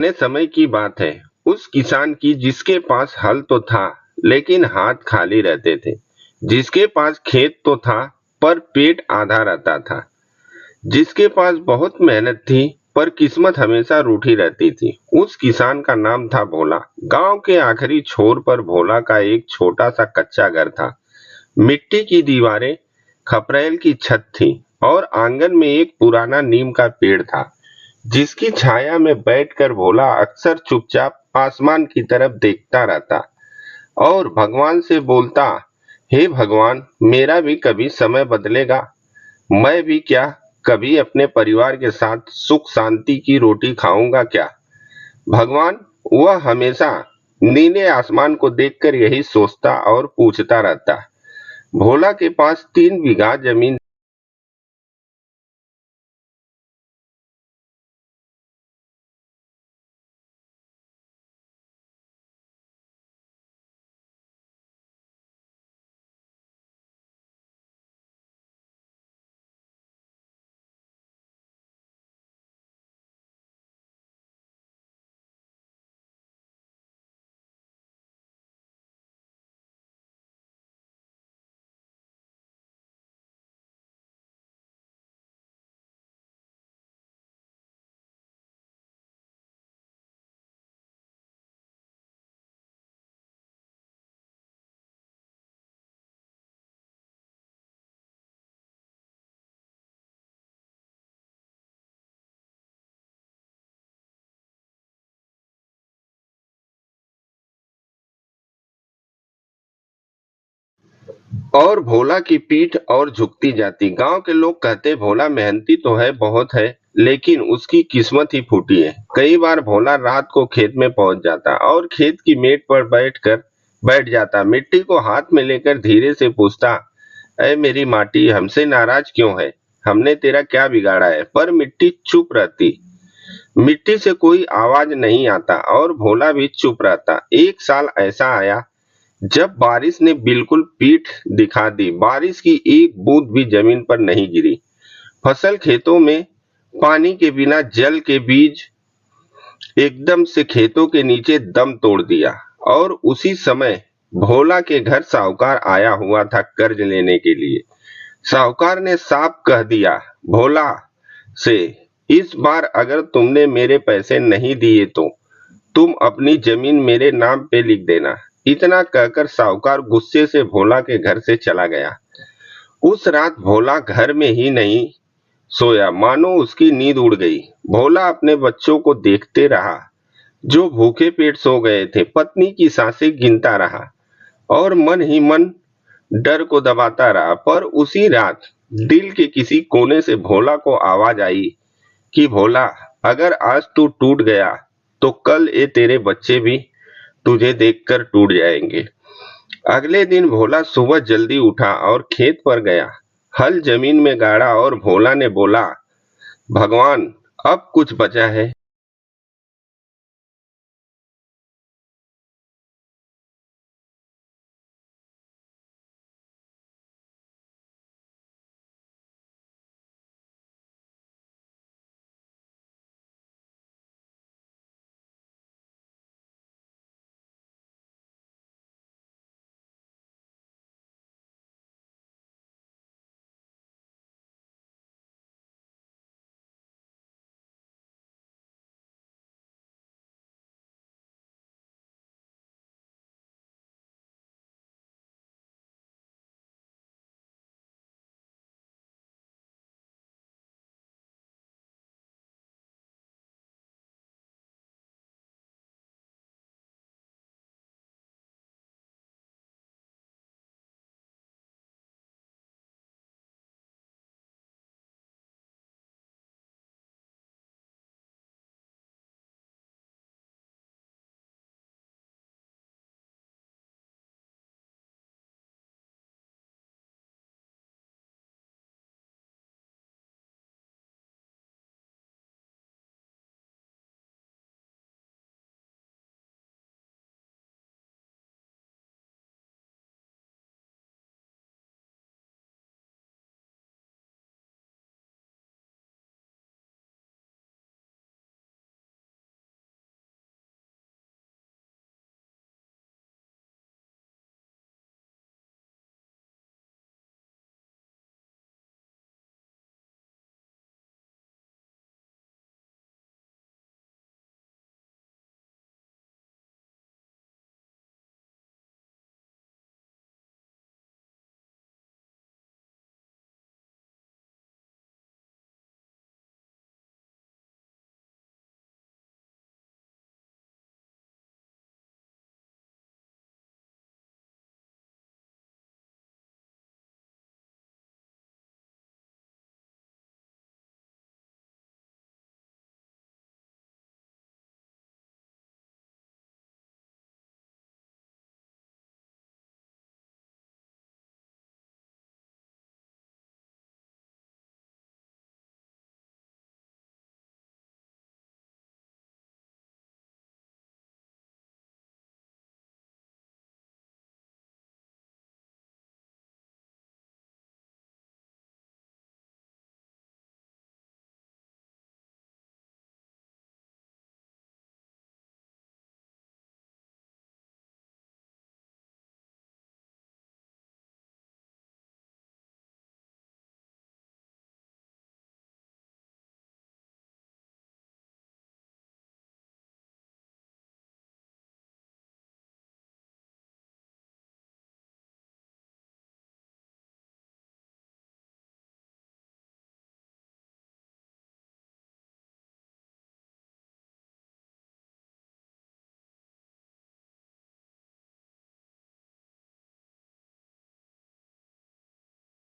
पुराने समय की बात है, उस किसान की जिसके पास हल तो था, लेकिन हाथ खाली रहते थे। जिसके पास खेत तो था, पर पेट आधा रहता था। जिसके पास बहुत मेहनत थी, पर किस्मत हमेशा रूठी रहती थी। उस किसान का नाम था भोला। गांव के आखिरी छोर पर भोला का एक छोटा सा कच्चा घर था। मिट्टी की दीवारें, खपरेल की छत थी और आंगन में एक पुराना नीम का पेड़ था, जिसकी छाया में बैठकर भोला अक्सर चुपचाप आसमान की तरफ देखता रहता और भगवान से बोलता, हे भगवान, मेरा भी कभी समय बदलेगा। मैं भी क्या कभी अपने परिवार के साथ सुख शांति की रोटी खाऊंगा क्या? भगवान, वह हमेशा नीले आसमान को देखकर यही सोचता और पूछता रहता। भोला के पास 3 बीघा जमीन और भोला की पीठ और झुकती जाती। गांव के लोग कहते, भोला मेहनती तो है, बहुत है, लेकिन उसकी किस्मत ही फूटी है। कई बार भोला रात को खेत में पहुंच जाता और खेत की मेट पर बैठ जाता। मिट्टी को हाथ में लेकर धीरे से पूछता, अय मेरी माटी, हमसे नाराज क्यों है? हमने तेरा क्या बिगाड़ा है? पर मिट्टी चुप रहती। मिट्टी से कोई आवाज नहीं आता और भोला भी चुप रहता। एक साल ऐसा आया जब बारिश ने बिल्कुल पीठ दिखा दी। बारिश की एक बूंद भी जमीन पर नहीं गिरी। फसल खेतों में पानी के बिना जल के बीज एकदम से खेतों के नीचे दम तोड़ दिया। और उसी समय भोला के घर साहूकार आया हुआ था कर्ज लेने के लिए। साहूकार ने साफ कह दिया भोला से, इस बार अगर तुमने मेरे पैसे नहीं दिए तो तुम अपनी जमीन मेरे नाम पे लिख देना। इतना कहकर साहूकार गुस्से से भोला के घर से चला गया। उस रात भोला घर में ही नहीं सोया, मानो उसकी नींद उड़ गई। भोला अपने बच्चों को देखते रहा जो भूखे पेट सो गए थे। पत्नी की सांसें गिनता रहा और मन ही मन डर को दबाता रहा। पर उसी रात दिल के किसी कोने से भोला को आवाज आई कि भोला, अगर आज तू टूट गया तो कल ये तेरे बच्चे भी तुझे देखकर टूट जाएंगे। अगले दिन भोला सुबह जल्दी उठा और खेत पर गया। हल जमीन में गाड़ा और भोला ने बोला, भगवान, अब कुछ बचा है